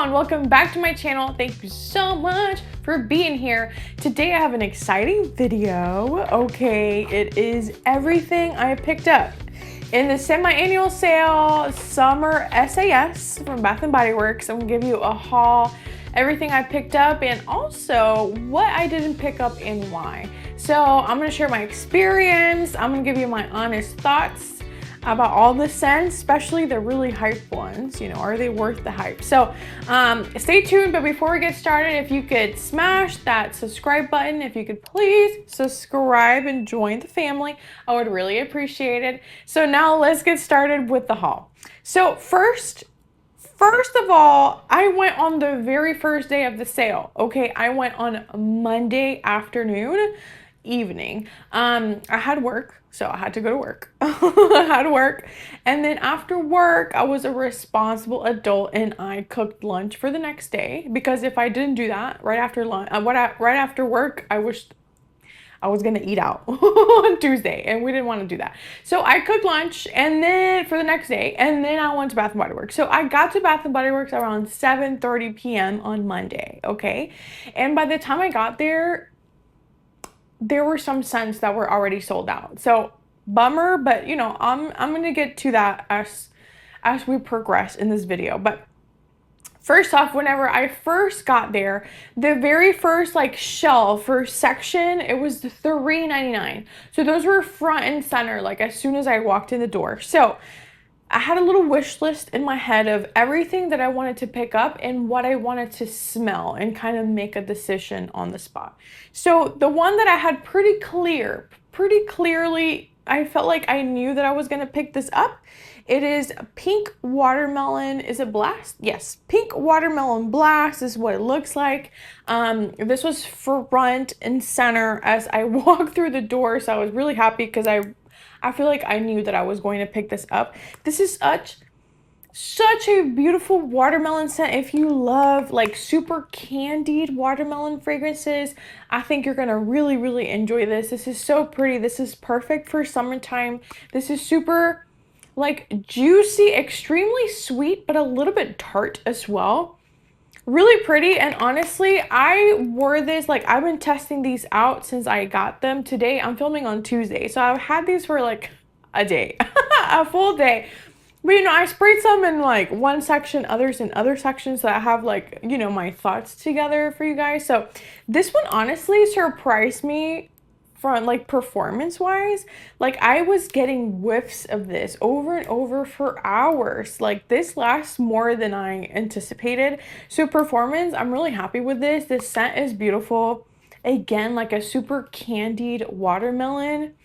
everyone, welcome back to my channel. Thank you so much for being here. Today I have an exciting video. Okay, it is everything I picked up in the semi-annual sale Summer SAS from Bath & Body Works. I'm gonna give you a haul, everything I picked up, and also what I didn't pick up and why. So I'm gonna share my experience. I'm gonna give you my honest thoughts about all the scents, especially the really hype ones. You know, are they worth the hype? So stay tuned, but before we get started, if you could smash that subscribe button, if you could please subscribe and join the family, I would really appreciate it. So now let's get started with the haul. So first of all, I went on the very first day of the sale. Okay, I went on Monday afternoon, evening. I had work, so I had to go to work. I had work, and then after work, I was a responsible adult and I cooked lunch for the next day, because if I didn't do that right after lunch, right after work, I wished I was gonna eat out on Tuesday, and we didn't want to do that. So I cooked lunch and then for the next day, and then I went to Bath & Body Works. So I got to Bath & Body Works around 7:30 p.m. on Monday, okay? And by the time I got there were some scents that were already sold out. So bummer, but you know, I'm gonna get to that as we progress in this video. But first off, whenever I first got there, the very first like shelf or section, it was $3.99. So those were front and center, like as soon as I walked in the door. So I had a little wish list in my head of everything that I wanted to pick up and what I wanted to smell and kind of make a decision on the spot. So the one that I had pretty clearly, I felt like I knew that I was going to pick this up. It is Pink Watermelon. Is it Blast? Yes. Pink Watermelon Blast is what it looks like. This was front and center as I walked through the door. So I was really happy because I feel like I knew that I was going to pick this up. This is such a beautiful watermelon scent. If you love like super candied watermelon fragrances, I think you're gonna really enjoy this. This is so pretty. This is perfect for summertime. This is super like juicy, extremely sweet, but a little bit tart as well. Really pretty. And honestly, I wore this, like I've been testing these out since I got them. Today I'm filming on Tuesday, so I've had these for like a day, a full day. But you know, I sprayed some in like one section, others in other sections, so I have like, you know, my thoughts together for you guys. So this one honestly surprised me from like performance wise. Like I was getting whiffs of this over and over for hours. Like this lasts more than I anticipated. So performance, I'm really happy with this. This scent is beautiful. Again, like a super candied watermelon.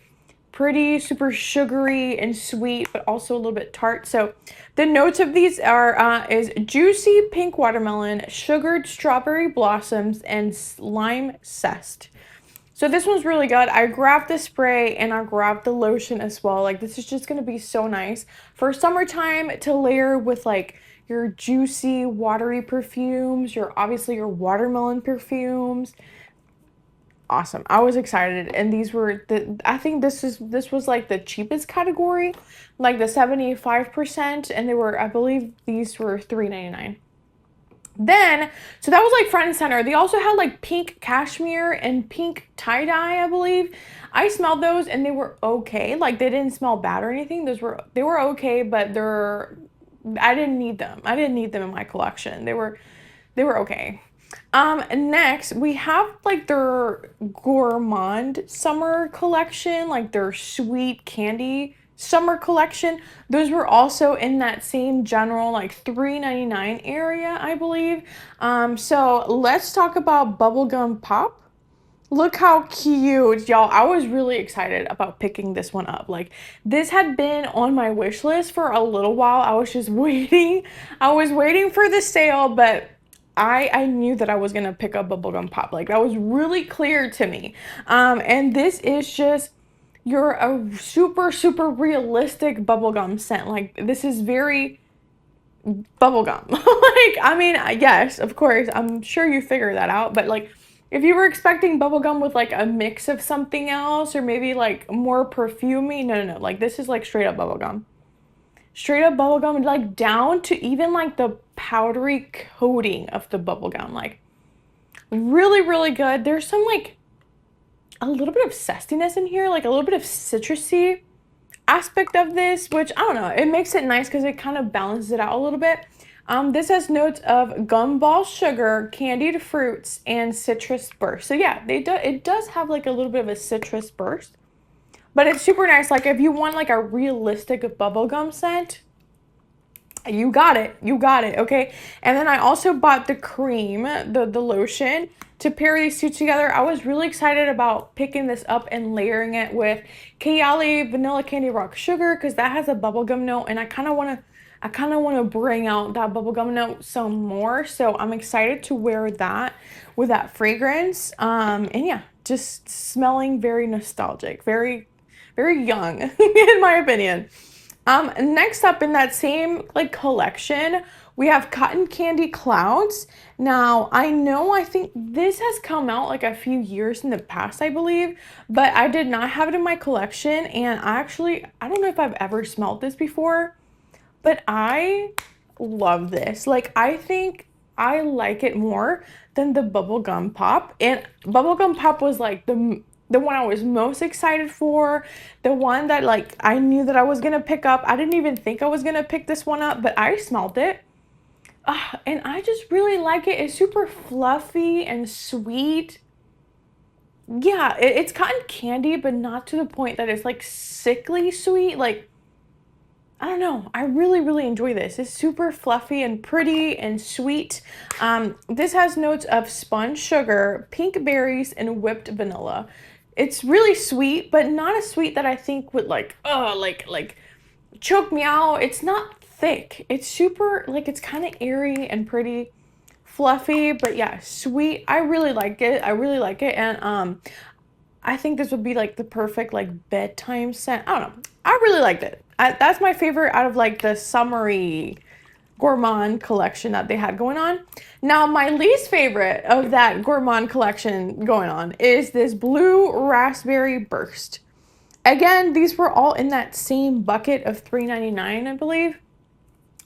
Pretty, super sugary and sweet, but also a little bit tart. So the notes of these are is juicy pink watermelon, sugared strawberry blossoms, and lime zest. So this one's really good. I grabbed the spray and I grabbed the lotion as well. Like this is just gonna be so nice for summertime to layer with like your juicy, watery perfumes, obviously your watermelon perfumes. Awesome. I was excited, and these were I think this was like the cheapest category, like the 75%, and they were, I believe these were $3.99. Then, so that was like front and center. They also had like pink cashmere and pink tie-dye, I believe. I smelled those and they were okay. Like they didn't smell bad or anything. They were okay, but I didn't need them. I didn't need them in my collection. They were okay. Next we have like their gourmand summer collection, like their sweet candy summer collection. Those were also in that same general like $3.99 area, I believe. So let's talk about Bubblegum Pop. Look how cute, y'all. I was really excited about picking this one up. Like this had been on my wish list for a little while. I was just waiting. I was waiting for the sale, but I knew that I was gonna pick up Bubblegum Pop. Like that was really clear to me. And this is just a super realistic bubblegum scent. Like this is very bubblegum. Like, I mean, yes, of course, I'm sure you figured that out, but like if you were expecting bubblegum with like a mix of something else or maybe like more perfumey, no. Like this is like straight up bubblegum. straight up bubblegum, like down to even like the powdery coating of the bubblegum. Like really, really good. There's some like a little bit of zestiness in here, like a little bit of citrusy aspect of this, which I don't know, it makes it nice because it kind of balances it out a little bit. This has notes of gumball sugar, candied fruits, and citrus burst. So yeah, it does have like a little bit of a citrus burst, but it's super nice. Like if you want like a realistic bubblegum scent, you got it. You got it. Okay. And then I also bought the cream, the lotion to pair these two together. I was really excited about picking this up and layering it with Kayali Vanilla Candy Rock Sugar because that has a bubblegum note, and I kind of want to bring out that bubblegum note some more. So I'm excited to wear that with that fragrance. And yeah, just smelling very nostalgic, very, very young in my opinion. Next up in that same like collection, we have Cotton Candy Clouds. Now, I think this has come out like a few years in the past, I believe, but I did not have it in my collection, and I don't know if I've ever smelled this before, but I love this. Like, I think I like it more than the Bubblegum Pop, and Bubblegum Pop was like the one I was most excited for, the one that like I knew that I was gonna pick up. I didn't even think I was gonna pick this one up, but I smelled it. And I just really like it. It's super fluffy and sweet. Yeah, it's cotton candy, but not to the point that it's like sickly sweet. Like, I don't know. I really, really enjoy this. It's super fluffy and pretty and sweet. This has notes of sponge sugar, pink berries, and whipped vanilla. It's really sweet, but not a sweet that I think would like choke me out. It's not thick. It's super, like, it's kind of airy and pretty, fluffy, but yeah, sweet. I really like it. I really like it. And I think this would be like the perfect like bedtime scent. I don't know. I really liked it. That's my favorite out of like the summery gourmand collection that they had going on. Now, my least favorite of that gourmand collection going on is this blue raspberry burst. Again, these were all in that same bucket of $3.99, I believe.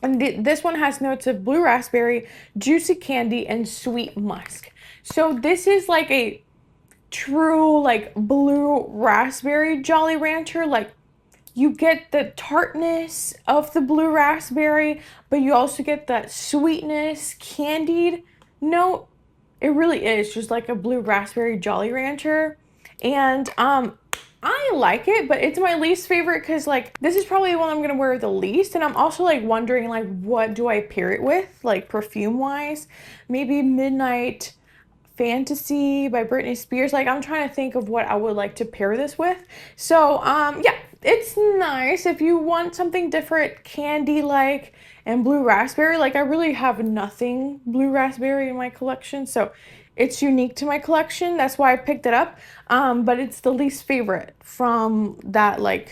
And this one has notes of blue raspberry, juicy candy, and sweet musk. So this is like a true like blue raspberry Jolly Rancher. Like, you get the tartness of the blue raspberry, but you also get that sweetness, candied note. It really is just like a blue raspberry Jolly Rancher. And I like it, but it's my least favorite because like this is probably the one I'm gonna wear the least. And I'm also like wondering like what do I pair it with, like perfume wise? Maybe Midnight Fantasy by Britney Spears. Like, I'm trying to think of what I would like to pair this with. So yeah, it's nice if you want something different, candy like, and blue raspberry. Like, I really have nothing blue raspberry in my collection, so it's unique to my collection. That's why I picked it up. But it's the least favorite from that like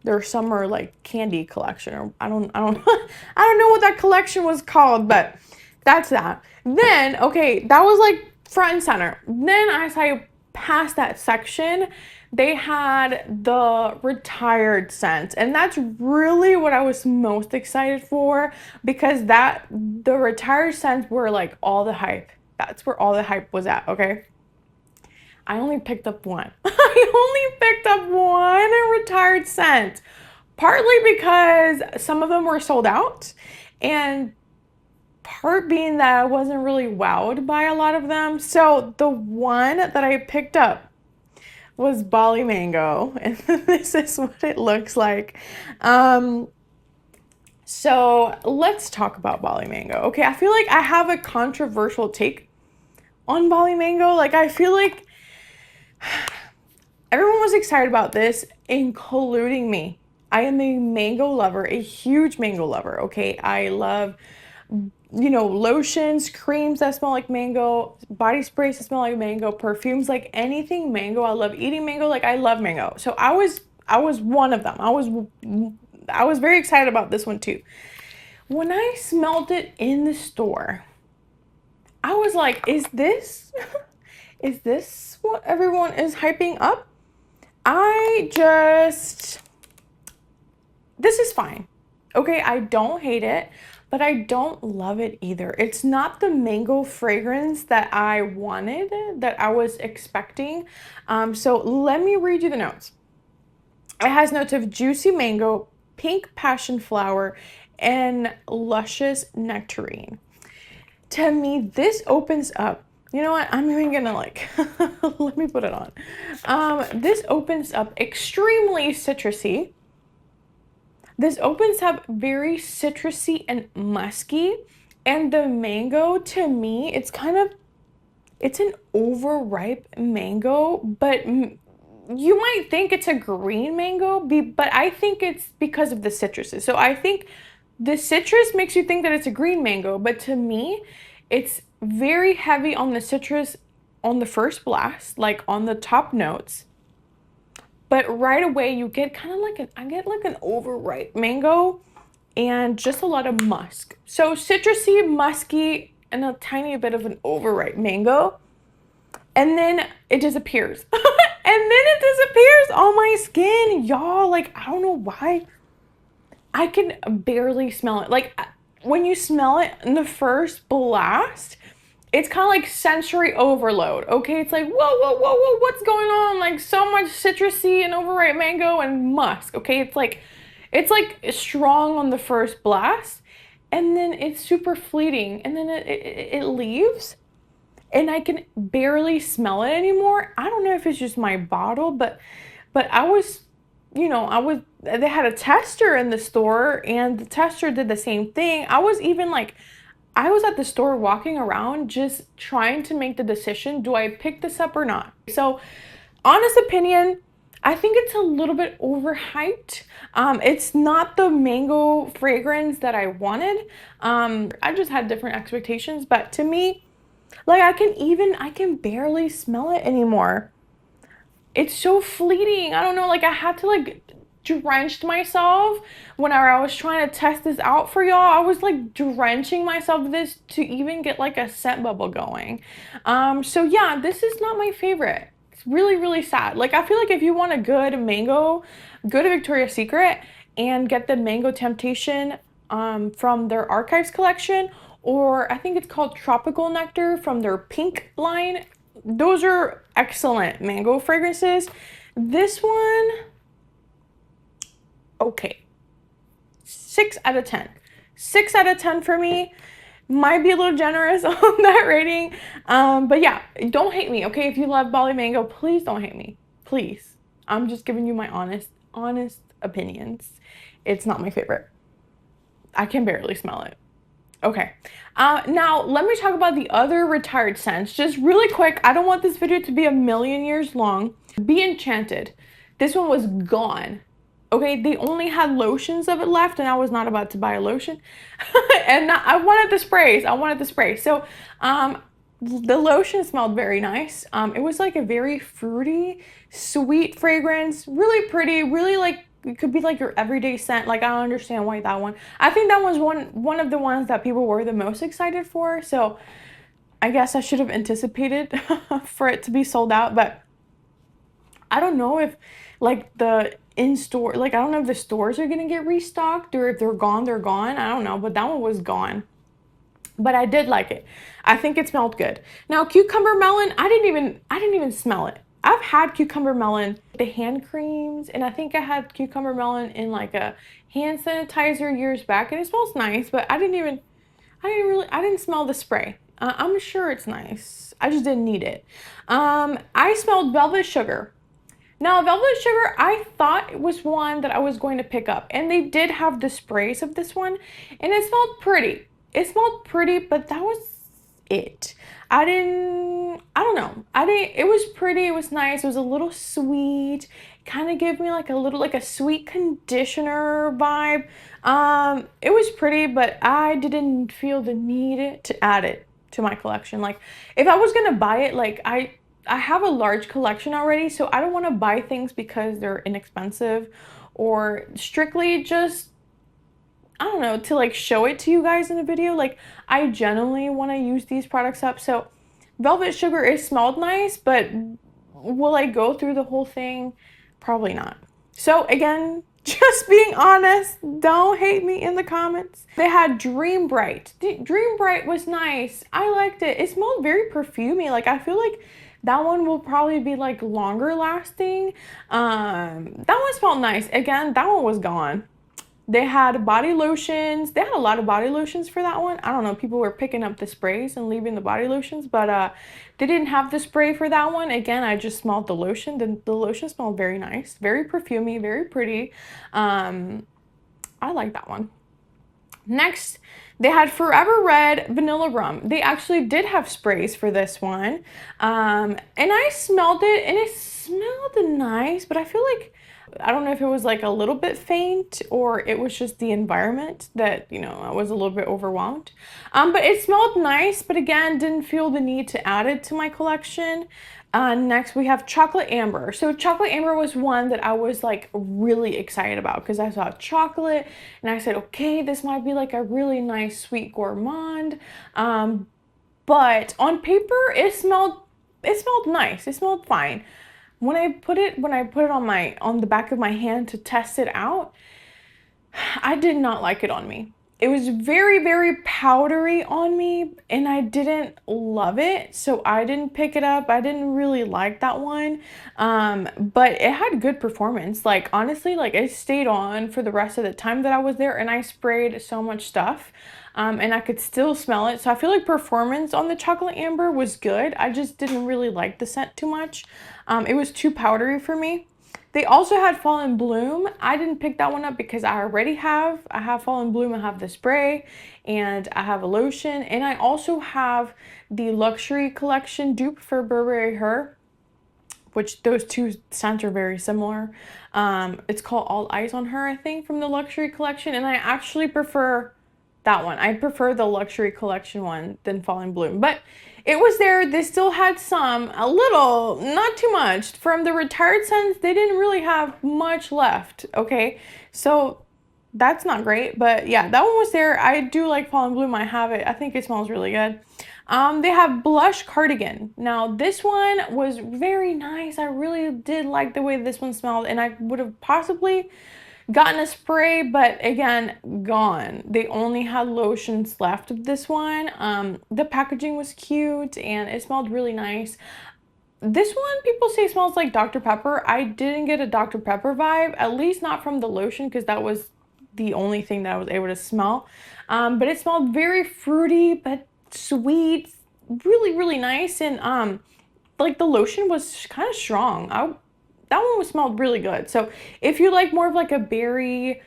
their summer like candy collection, or I don't I don't know what that collection was called, but that's that. Then, okay, that was like front and center. Then as I passed that section, they had the retired scents, and that's really what I was most excited for because the retired scents were like all the hype. That's where all the hype was at, okay? I only picked up one. I only picked up one retired scent, partly because some of them were sold out, and part being that I wasn't really wowed by a lot of them. So the one that I picked up was Bali Mango, and this is what it looks like. So let's talk about Bali Mango. Okay, I feel like I have a controversial take on Bali Mango. Like, I feel like everyone was excited about this, including me. I am a mango lover, a huge mango lover, okay? I love, lotions, creams that smell like mango, body sprays that smell like mango, perfumes, like anything mango. I love eating mango. Like, I love mango. So I was one of them. I was very excited about this one too. When I smelled it in the store, I was like, is this what everyone is hyping up? I just this is fine. Okay, I don't hate it, but I don't love it either. It's not the mango fragrance that I wanted, that I was expecting. So let me read you the notes. It has notes of juicy mango, pink passion flower, and luscious nectarine. To me, this opens up. You know what? I'm even gonna like, let me put it on. This opens up extremely citrusy. This opens up very citrusy and musky. And the mango, to me, it's an overripe mango, but you might think it's a green mango, but I think it's because of the citruses. So I think the citrus makes you think that it's a green mango, but to me, it's very heavy on the citrus on the first blast, like on the top notes. But right away, you get kind of like I get like an overripe mango and just a lot of musk. So citrusy, musky, and a tiny bit of an overripe mango. And then it disappears. And then it disappears on my skin, y'all. Like, I don't know why. I can barely smell it. Like, when you smell it in the first blast, it's kind of like sensory overload, okay? It's like, whoa, whoa, whoa, whoa, what's going on? Like, so much citrusy and overripe mango and musk, okay? It's like strong on the first blast, and then it's super fleeting, and then it leaves, and I can barely smell it anymore. I don't know if it's just my bottle, but I was, they had a tester in the store, and the tester did the same thing. I was at the store walking around just trying to make the decision, do I pick this up or not? So, honest opinion, I think it's a little bit overhyped. It's not the mango fragrance that I wanted. I just had different expectations, but to me, like I can barely smell it anymore. It's so fleeting. I don't know, like I had to like drenched myself whenever I was trying to test this out for y'all. I was like drenching myself with this to even get like a scent bubble going. So yeah, this is not my favorite. It's really, really sad. Like I feel like if you want a good mango, go to Victoria's Secret and get the Mango Temptation from their Archives collection, or I think it's called Tropical Nectar from their Pink line. Those are excellent mango fragrances. This one, okay, 6 out of 10. 6 out of 10 for me. Might be a little generous on that rating. But yeah, don't hate me, okay? If you love Bali Mango, please don't hate me. Please. I'm just giving you my honest opinions. It's not my favorite. I can barely smell it. Okay, now let me talk about the other retired scents. Just really quick, I don't want this video to be a million years long. Be Enchanted. This one was gone. Okay, they only had lotions of it left, and I was not about to buy a lotion. And I wanted the sprays. So, the lotion smelled very nice. It was like a very fruity, sweet fragrance. Really pretty, really like, it could be like your everyday scent. Like, I don't understand why that one. I think that was one of the ones that people were the most excited for. So, I guess I should have anticipated for it to be sold out. But I don't know if like the in-store, like I don't know if the stores are gonna get restocked, or if they're gone, they're gone. I don't know, but that one was gone. But I did like it. I think it smelled good. Now, cucumber melon, I didn't even smell it. I've had cucumber melon, the hand creams, and I think I had cucumber melon in like a hand sanitizer years back, and it smells nice, but I didn't smell the spray. I'm sure it's nice. I just didn't need it. I smelled Velvet Sugar. Now, Velvet Sugar, I thought it was one that I was going to pick up, and they did have the sprays of this one, and it smelled pretty. It smelled pretty, but that was it. I don't know. It was pretty, it was nice, it was a little sweet, kind of gave me like a sweet conditioner vibe. It was pretty, but I didn't feel the need to add it to my collection. Like, if I was gonna buy it, like I have a large collection already, so I don't want to buy things because they're inexpensive or strictly just, I don't know, to like show it to you guys in a video. Like, I genuinely want to use these products up. So Velvet Sugar, it smelled nice, but will I go through the whole thing? Probably not. So again, Just being honest. Don't hate me in the comments. They had Dream Bright. Dream Bright was nice. I liked it. It smelled very perfumey. Like, I feel like that one will probably be like longer lasting. That one smelled nice. Again, that one was gone. They had body lotions. They had a lot of body lotions for that one. I don't know. People were picking up the sprays and leaving the body lotions, but they didn't have the spray for that one. Again, I just smelled the lotion. The lotion smelled very nice, very perfumey, very pretty. I like that one. Next, they had Forever Red Vanilla Rum. They actually did have sprays for this one. And I smelled it, and it smelled nice, but I feel like, I don't know if it was like a little bit faint or it was just the environment that, you know, I was a little bit overwhelmed. But it smelled nice, but again, didn't feel the need to add it to my collection. Next, we have Chocolate Amber. So Chocolate Amber was one that I was like really excited about because I saw chocolate and I said, okay, this might be like a really nice sweet gourmand. But on paper, it smelled nice. It smelled fine. When I put it on the back of my hand to test it out, I did not like it on me. It was very, very powdery on me and I didn't love it. So I didn't pick it up. I didn't really like that one. But it had good performance. Like, honestly, like, it stayed on for the rest of the time that I was there and I sprayed so much stuff. And I could still smell it. So I feel like performance on the Chocolate Amber was good. I just didn't really like the scent too much. It was too powdery for me. They also had Fall in Bloom. I didn't pick that one up because I have Fall in Bloom. I have the spray and I have a lotion. And I also have the Luxury Collection dupe for Burberry Her, which those two scents are very similar. It's called All Eyes on Her, I think, from the Luxury Collection. And I actually prefer that one. I prefer the Luxury Collection one than Fall in Bloom. But it was there. They still had some, a little, not too much. From the retired scents, they didn't really have much left, okay? So that's not great, but yeah, that one was there. I do like Fall in Bloom. I have it. I think it smells really good. They have Blush Cardigan. Now, this one was very nice. I really did like the way this one smelled, and I would have possibly gotten a spray, but again, gone. They only had lotions left of this one. The packaging was cute and it smelled really nice. This one, people say smells like Dr. Pepper. I didn't get a Dr. Pepper vibe, at least not from the lotion, because that was the only thing that I was able to smell. But it smelled very fruity, but sweet, really, really nice. And like, the lotion was kind of strong. That one smelled really good. So if you like more of like a berry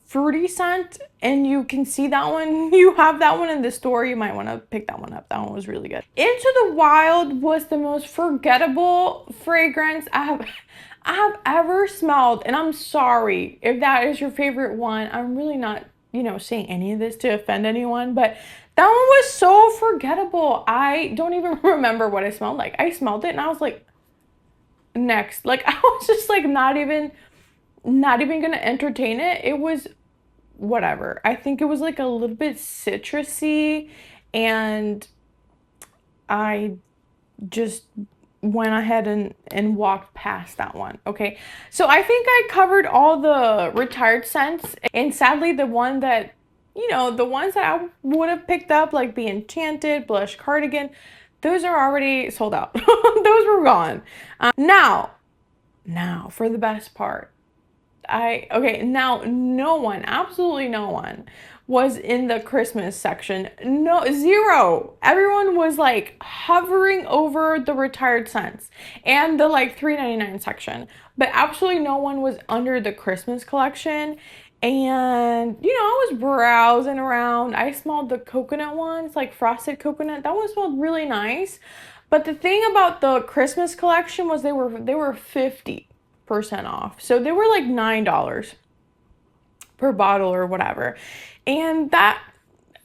fruity scent and you can see that one, you have that one in the store, you might want to pick that one up. That one was really good. Into the Wild was the most forgettable fragrance I have ever smelled. And I'm sorry if that is your favorite one. I'm really not, you know, saying any of this to offend anyone, but that one was so forgettable. I don't even remember what it smelled like. I smelled it and I was like, next. Like, I was just like not even gonna entertain it. It was whatever. I think it was like a little bit citrusy and I just went ahead and walked past that one. Okay, so I think I covered all the retired scents, and sadly the one that, you know, the ones that I would have picked up, like the Enchanted, Blush Cardigan, those are already sold out. Those were gone. Now for the best part. Now no one, absolutely no one was in the Christmas section. No, zero. Everyone was like hovering over the retired scents and the like $3.99 section, but absolutely no one was under the Christmas collection. And, you know, I was browsing around. I smelled the coconut ones, like frosted coconut. That one smelled really nice. But the thing about the Christmas collection was they were 50% off. So they were like $9 per bottle or whatever. And that,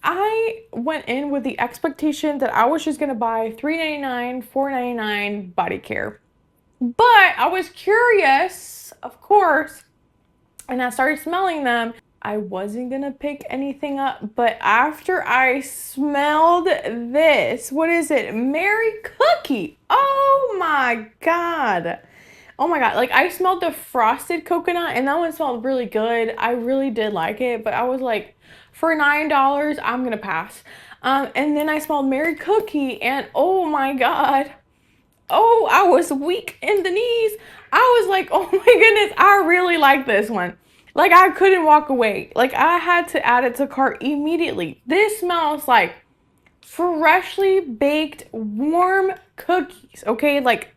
I went in with the expectation that I was just going to buy $3.99, $4.99 body care. But I was curious, of course, and I started smelling them. I wasn't gonna pick anything up, but after I smelled this, what is it? Merry Cookie. Oh my God. Oh my God, like I smelled the frosted coconut and that one smelled really good. I really did like it, but I was like, for $9, I'm gonna pass. And then I smelled Mary Cookie and oh my God. Oh, I was weak in the knees. I was like, oh my goodness, I really like this one. Like I couldn't walk away. Like I had to add it to cart immediately. This smells like freshly baked warm cookies, okay? Like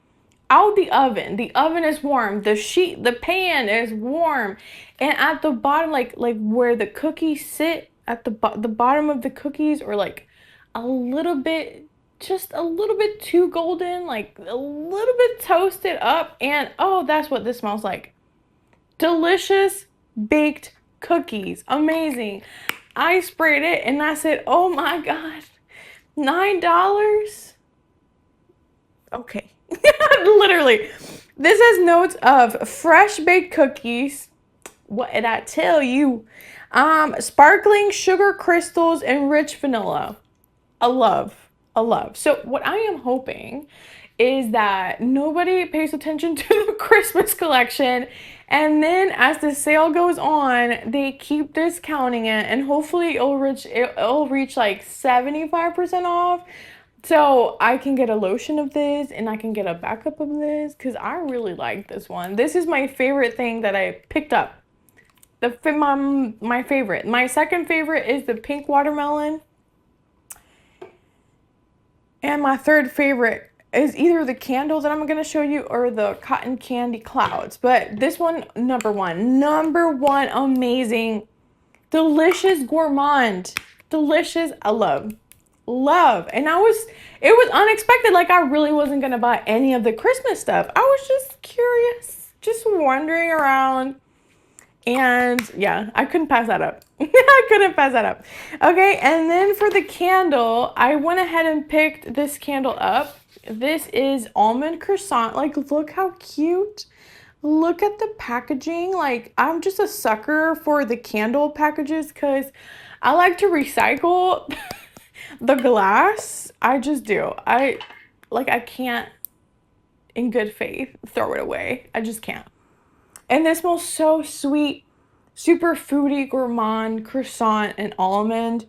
out the oven. The oven is warm. The pan is warm. And at the bottom, like where the cookies sit at the bottom of the cookies, or like a little bit, just a little bit too golden, like a little bit toasted up. And oh, that's what this smells like. Delicious baked cookies. Amazing. I sprayed it and I said, oh my God, $9? Okay. Literally. This has notes of fresh baked cookies. What did I tell you? Sparkling sugar crystals and rich vanilla. A love. A love. So what I am hoping is that nobody pays attention to the Christmas collection, and then as the sale goes on, they keep discounting it, and hopefully it'll reach like 75% off. So I can get a lotion of this and I can get a backup of this because I really like this one. This is my favorite thing that I picked up. My favorite. My second favorite is the pink watermelon. And my third favorite is either the candle that I'm going to show you or the cotton candy clouds. But this one, number one, amazing, delicious gourmand. Delicious. I love. And it was unexpected. Like I really wasn't going to buy any of the Christmas stuff. I was just curious, just wandering around. And yeah, I couldn't pass that up. I couldn't pass that up. Okay, and then for the candle, I went ahead and picked this candle up. This is Almond Croissant. Like, look how cute. Look at the packaging. Like, I'm just a sucker for the candle packages because I like to recycle the glass. I just do. I can't, in good faith, throw it away. I just can't. And this smells so sweet, super foodie, gourmand, croissant, and almond.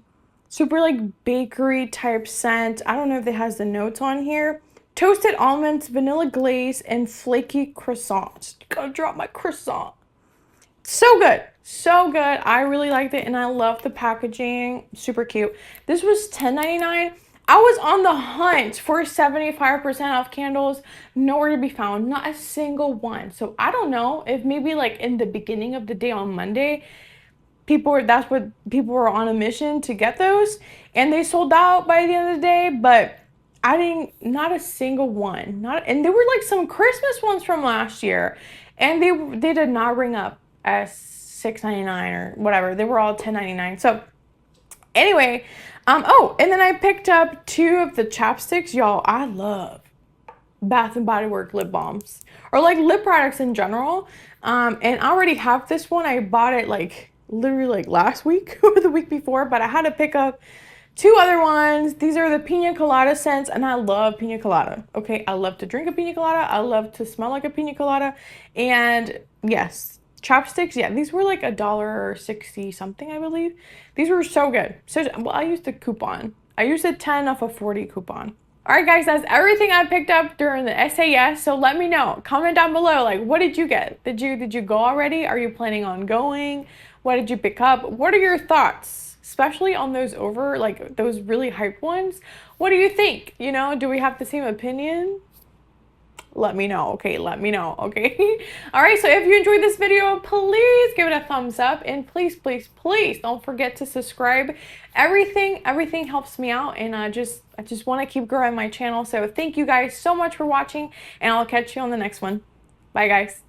Super like bakery type scent. I don't know if it has the notes on here. Toasted almonds, vanilla glaze, and flaky croissants. Gotta drop my croissant. So good. So good. I really liked it and I love the packaging. Super cute. This was $10.99. I was on the hunt for 75% off candles. Nowhere to be found. Not a single one. So I don't know if maybe like in the beginning of the day on Monday, that's what people were on a mission to get those. And they sold out by the end of the day. But not a single one. And there were like some Christmas ones from last year. And they did not ring up as $6.99 or whatever. They were all $10.99. So anyway, oh, and then I picked up 2 of the chapsticks. Y'all, I love Bath and Body Works lip balms or like lip products in general. And I already have this one. I bought it like literally like last week or the week before, but I had to pick up 2 other ones. These are the Pina Colada scents, and I love Pina Colada. Okay, I love to drink a Pina Colada. I love to smell like a Pina Colada. And yes, chopsticks, yeah, these were like $1.60 something, I believe. These were so good. So, well, I used a coupon. I used a 10 off a 40 coupon. All right, guys, that's everything I picked up during the SAS. So let me know. Comment down below, like, what did you get? Did you go already? Are you planning on going? What did you pick up? What are your thoughts, especially on those those really hyped ones? What do you think? You know, do we have the same opinion? Let me know, okay? Let me know, okay? All right, so if you enjoyed this video, please give it a thumbs up, and please, please, please don't forget to subscribe. Everything helps me out, and I just want to keep growing my channel. So thank you guys so much for watching, and I'll catch you on the next one. Bye, guys.